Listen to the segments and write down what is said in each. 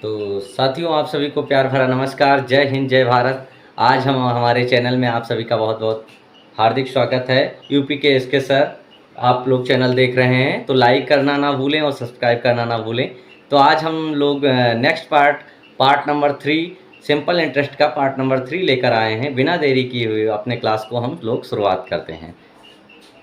तो साथियों, आप सभी को प्यार भरा नमस्कार। जय हिंद, जय भारत। आज हम हमारे चैनल में आप सभी का बहुत बहुत हार्दिक स्वागत है। यूपी के एसके सर, आप लोग चैनल देख रहे हैं तो लाइक करना ना भूलें और सब्सक्राइब करना ना भूलें। तो आज हम लोग next part number 3 simple interest का पार्ट नंबर 3 लेकर आए हैं। बिना देरी किए हुए अपने क्लास को हम लोग शुरुआत करते हैं।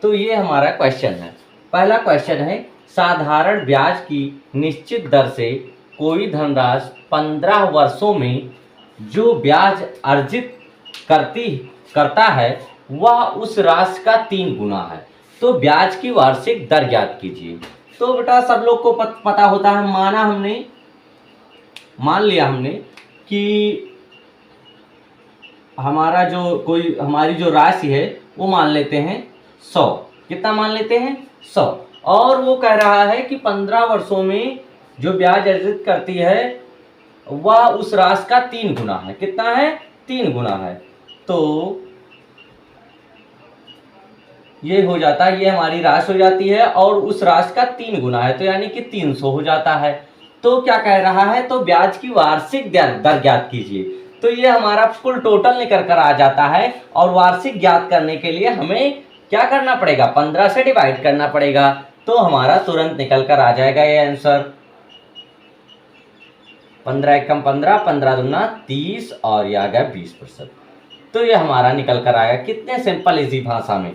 तो ये हमारा क्वेश्चन है। पहला क्वेश्चन है, साधारण ब्याज की निश्चित दर से कोई धनराशि 15 वर्षों में जो ब्याज अर्जित करता है वह उस राशि का 3 गुना है। तो ब्याज की वार्षिक दर ज्ञात कीजिए। तो बेटा सब लोग को पता होता है, मान लिया हमने कि हमारी जो राशि है वो मान लेते हैं 100। कितना मान लेते हैं? 100। और वो कह रहा है कि 15 वर्षों में जो ब्याज अर्जित करती है वह उस राशि का 3 गुना है। कितना है? 3 गुना है। तो ये हो जाता है, ये हमारी राशि हो जाती है और उस राशि का 3 गुना है, तो यानी कि 300 हो जाता है। तो क्या कह रहा है? तो ब्याज की वार्षिक दर ज्ञात कीजिए। तो ये हमारा फुल टोटल निकल कर आ जाता है और वार्षिक ज्ञात करने के लिए हमें क्या करना पड़ेगा? 15 से डिवाइड करना पड़ेगा। तो हमारा तुरंत निकल कर आ जाएगा ये आंसर। 15 एकम 15, 15 दूना 30 और ये आ गया 20%। तो ये हमारा निकल कर आएगा। कितने सिंपल इजी भाषा में,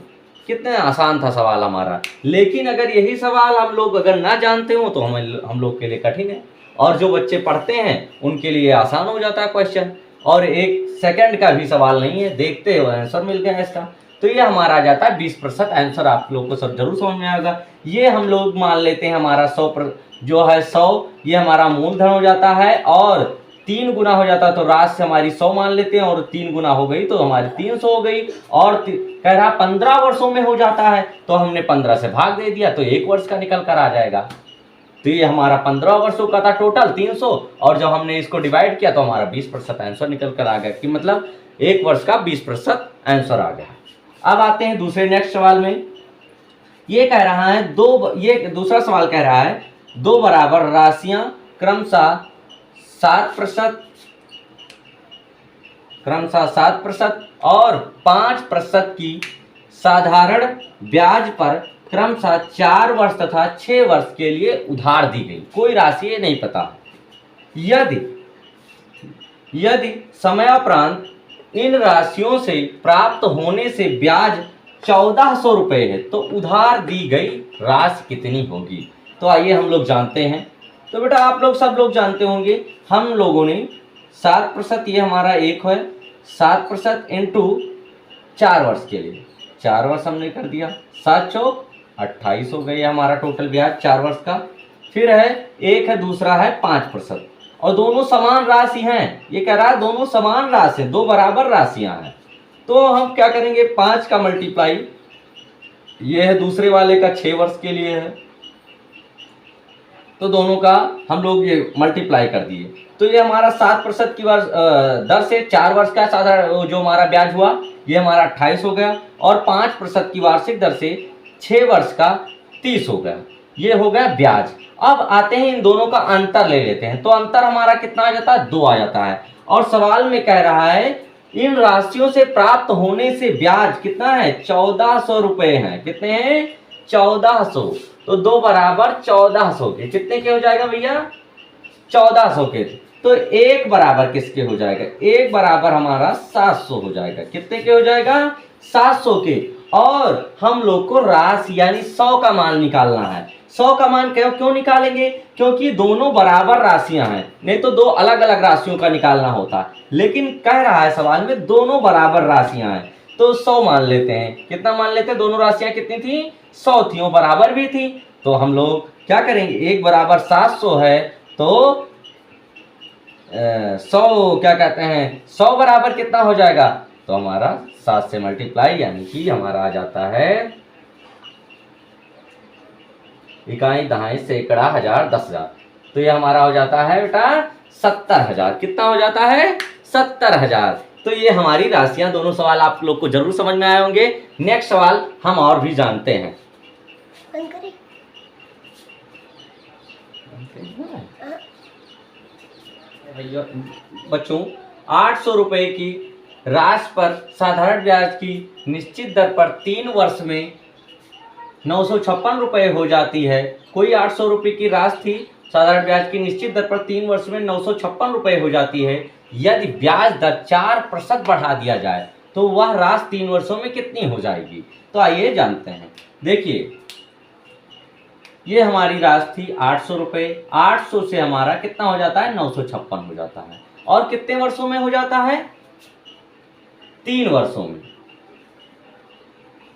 कितने आसान था सवाल हमारा। लेकिन अगर यही सवाल हम लोग अगर ना जानते हो तो हम लोग के लिए कठिन है, और जो बच्चे पढ़ते हैं उनके लिए आसान हो जाता है क्वेश्चन। और 1 सेकंड का भी सवाल नहीं है, देखते हो आंसर मिल गया इसका। तो ये हमारा आ जाता है 20%। आंसर आप लोग को सब जरूर समझ में आएगा। ये हम लोग मान लेते हैं हमारा 100 ये हमारा मूलधन हो जाता है और 3 गुना हो जाता है, तो राशि हमारी 100 मान लेते हैं और 3 गुना हो गई तो हमारी 300 हो गई। और कह रहा 15 वर्षों में हो जाता है, तो हमने 15 से भाग दे दिया तो 1 वर्ष का निकल कर आ जाएगा। तो ये हमारा 15 वर्षों का था टोटल 300, और जब हमने इसको डिवाइड किया तो हमारा 20% आंसर निकल कर आ गया, कि मतलब 1 वर्ष का 20% आंसर आ गया। अब आते हैं दूसरे नेक्स्ट सवाल में। ये कह रहा है ये दूसरा सवाल कह रहा है, 2 बराबर राशियां क्रमशः 7% और 5% की साधारण ब्याज पर क्रमशः 4 वर्ष तथा 6 वर्ष के लिए उधार दी गई। कोई राशि ये नहीं पता। यदि समयापरांत इन राशियों से प्राप्त होने से ब्याज 1400 रुपये है तो उधार दी गई राशि कितनी होगी? तो आइए हम लोग जानते हैं। तो बेटा आप लोग सब लोग जानते होंगे, हम लोगों ने 7%, ये हमारा 1 है, 7% इंटू 4 वर्ष के लिए 4 वर्ष हमने कर दिया, 7 चौक 28 हो गई हमारा टोटल ब्याज 4 वर्ष का। फिर है 1 है, दूसरा है 5%, और दोनों समान राशि हैं। ये कह रहा है दोनों समान राशि, 2 बराबर राशियां हैं। तो हम क्या करेंगे, 5 का मल्टीप्लाई, ये है दूसरे वाले का 6 वर्ष के लिए है, तो दोनों का हम लोग ये मल्टीप्लाई कर दिए। तो ये हमारा 7% की दर से 4 वर्ष का साधारण जो हमारा ब्याज हुआ ये हमारा 28 हो गया, और 5% की वार्षिक दर से 6 वर्ष का 30 हो गया। ये हो गया ब्याज। अब आते हैं इन दोनों का अंतर ले लेते हैं। तो अंतर हमारा कितना आ जाता है? 2 आ जाता है। और सवाल में कह रहा है इन राशियों से प्राप्त होने से ब्याज कितना है? 1400 रुपये है। कितने हैं? 1400। तो 2 बराबर 1400 के कितने के हो जाएगा भैया? 1400 के। तो 1 बराबर किसके हो जाएगा? 1 बराबर हमारा 700 हो जाएगा। कितने के हो जाएगा? 700 के। और हम लोग को राशि यानी 100 का मान निकालना है। 100 का मान क्यों निकालेंगे? क्योंकि दोनों बराबर राशियां हैं, नहीं तो 2 अलग अलग राशियों का निकालना होता। लेकिन कह रहा है सवाल में दोनों बराबर राशियां हैं, तो 100 मान लेते हैं। कितना मान लेते हैं? दोनों राशियां कितनी थी? 100 थी, वो बराबर भी थी। तो हम लोग क्या करेंगे, 1 बराबर 700 है तो 100 क्या कहते हैं, 100 बराबर कितना हो जाएगा? तो हमारा 7 से मल्टीप्लाई, यानी कि हमारा आ जाता है इकाई, दहाई, सैकड़ा, हजार, 10,000। तो ये हमारा हो जाता है बेटा 70,000। कितना हो जाता है? 70,000। तो ये हमारी राशियां, दोनों सवाल आप लोग को जरूर समझ में आए होंगे। नेक्स्ट सवाल हम और भी जानते हैं। भैया बच्चों, 800 रुपये की राशि पर साधारण ब्याज की निश्चित दर पर 3 वर्ष में 956 रुपये हो जाती है। कोई 800 रुपये की राशि थी, साधारण ब्याज की निश्चित दर पर 3 वर्ष में 956 रुपये हो जाती है। यदि ब्याज दर 4% बढ़ा दिया जाए तो वह राशि 3 वर्षों में कितनी हो जाएगी? तो आइए जानते हैं। देखिए, ये हमारी राशि थी 800 रुपये। 800 से हमारा कितना हो जाता है? 956 हो जाता है। और कितने वर्षों में हो जाता है? 3 वर्षों में।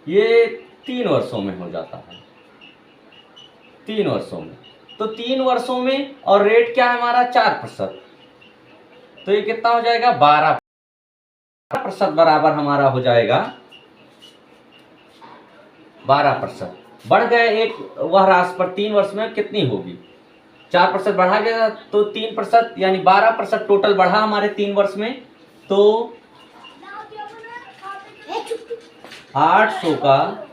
ये 3 वर्षों में हो जाता है, 3 वर्षों में। तो 3 वर्षों में, और रेट क्या है हमारा? 4%। तो ये कितना हो जाएगा? 12% बराबर हमारा हो जाएगा 12%। बढ़ गए एक वह राशि पर 3 वर्ष में कितनी होगी? 4% बढ़ा गया तो 3%, यानी 12% टोटल बढ़ा हमारे 3 वर्ष में। तो 800 का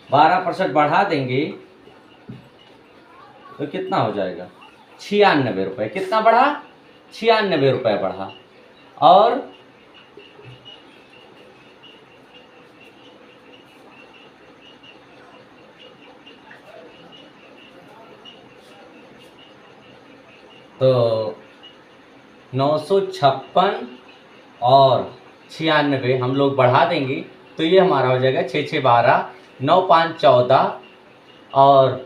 12% बढ़ा देंगे तो कितना हो जाएगा? 96 रुपये। कितना बढ़ा? 96 रुपये बढ़ा। और तो 956 और 96 हम लोग बढ़ा देंगे तो ये हमारा हो जाएगा 6 6 12, 9 5 14 और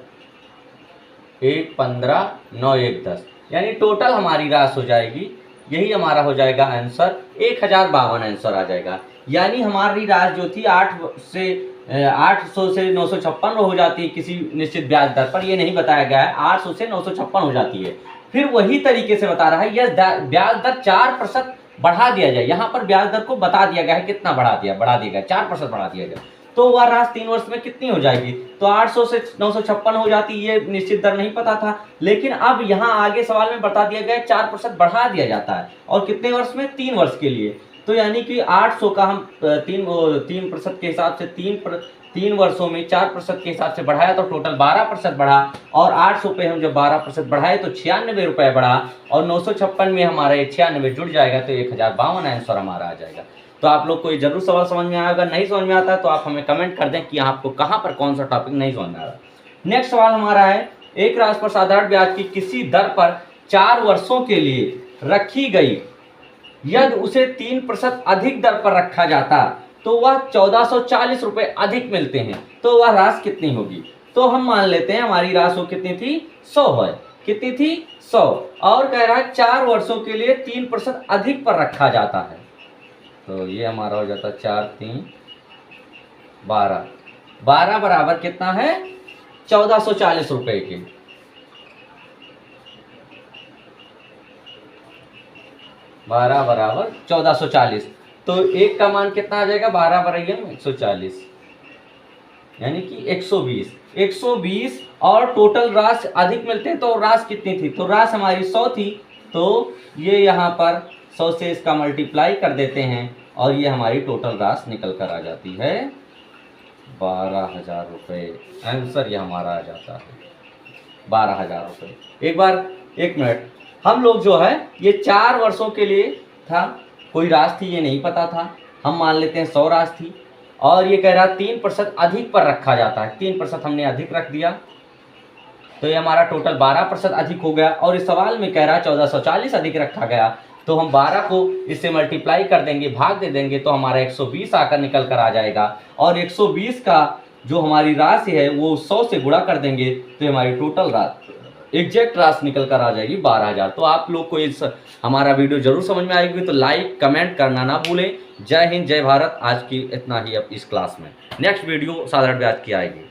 1 15, 9 1 10, यानी टोटल हमारी राशि हो जाएगी, यही हमारा हो जाएगा आंसर, 1052 आंसर आ जाएगा। यानी हमारी राशि जो थी 800 से 956 हो जाती है किसी निश्चित ब्याज दर पर, ये नहीं बताया गया है, 800 से 956 हो जाती है। फिर वही तरीके से बता रहा है, यह ब्याज दर 4% बढ़ा दिया जाए। यहाँ पर ब्याज दर को बता दिया गया है कितना बढ़ा दिया गया, 4% बढ़ा दिया गया, तो वह राशि 3 वर्ष में कितनी हो जाएगी? तो 800 से 956 हो जाती, ये निश्चित दर नहीं पता था। लेकिन अब यहाँ आगे सवाल में बता दिया गया है 4% बढ़ा दिया जाता है, और कितने वर्ष में? 3 वर्ष के लिए। तो यानी कि 800 का हम 3% के हिसाब से 3 वर्षों में 4% के हिसाब से बढ़ाया तो टोटल 12% बढ़ा, और 800 पे हम जब 12% बढ़ाए तो 96 रुपये बढ़ा, और 956 में हमारा 96 जुड़ जाएगा तो 1052 आंसर हमारा आ जाएगा। तो आप लोग को ये जरूर सवाल समझ में आएगा। नहीं समझ में आता तो आप हमें कमेंट कर दें कि आपको कहाँ पर कौन सा टॉपिक नहीं समझ में आ रहा। नेक्स्ट सवाल हमारा है, एक राशि पर साधारण ब्याज की किसी दर पर 4 वर्षों के लिए रखी गई, यदि उसे 3% अधिक दर पर रखा जाता तो वह 1440 रुपये अधिक मिलते हैं, तो वह राशि कितनी होगी? तो हम मान लेते हैं हमारी राशि कितनी थी? 100 है। कितनी थी? 100। और कह रहा है 4 वर्षों के लिए 3% अधिक पर रखा जाता है, तो ये हमारा हो जाता है 4 3 12, 12 बराबर कितना है? 1440 रुपये के। 12 बराबर 1440, तो एक का मान कितना आ जाएगा? 12 बराबर 140, यानी कि 120। 120 और टोटल राशि अधिक मिलते हैं, तो राशि कितनी थी? तो राशि हमारी 100 थी, तो ये यहाँ पर 100 से इसका मल्टीप्लाई कर देते हैं और ये हमारी टोटल राशि निकल कर आ जाती है 12,000 रुपये। आंसर ये हमारा आ जाता है 12,000 रुपये। एक मिनट, हम लोग जो है ये 4 वर्षों के लिए था, कोई राशि थी ये नहीं पता था, हम मान लेते हैं 100 राशि थी, और ये कह रहा 3% अधिक पर रखा जाता है, 3% हमने अधिक रख दिया तो ये हमारा टोटल 12% अधिक हो गया, और इस सवाल में कह रहा 1440 अधिक रखा गया, तो हम 12 को इससे मल्टीप्लाई कर देंगे, भाग दे देंगे, तो हमारा 120 आकर निकल कर आ जाएगा, और 120 का जो हमारी राशि है वो 100 से गुणा कर देंगे तो हमारी टोटल राशि एग्जैक्ट राशि निकल कर आ जाएगी 12,000। तो आप लोग को इस हमारा वीडियो जरूर समझ में आएगी, तो लाइक कमेंट करना ना भूलें। जय हिंद, जय भारत। आज की इतना ही अब इस क्लास में, नेक्स्ट वीडियो साधारण ब्याज की आएगी।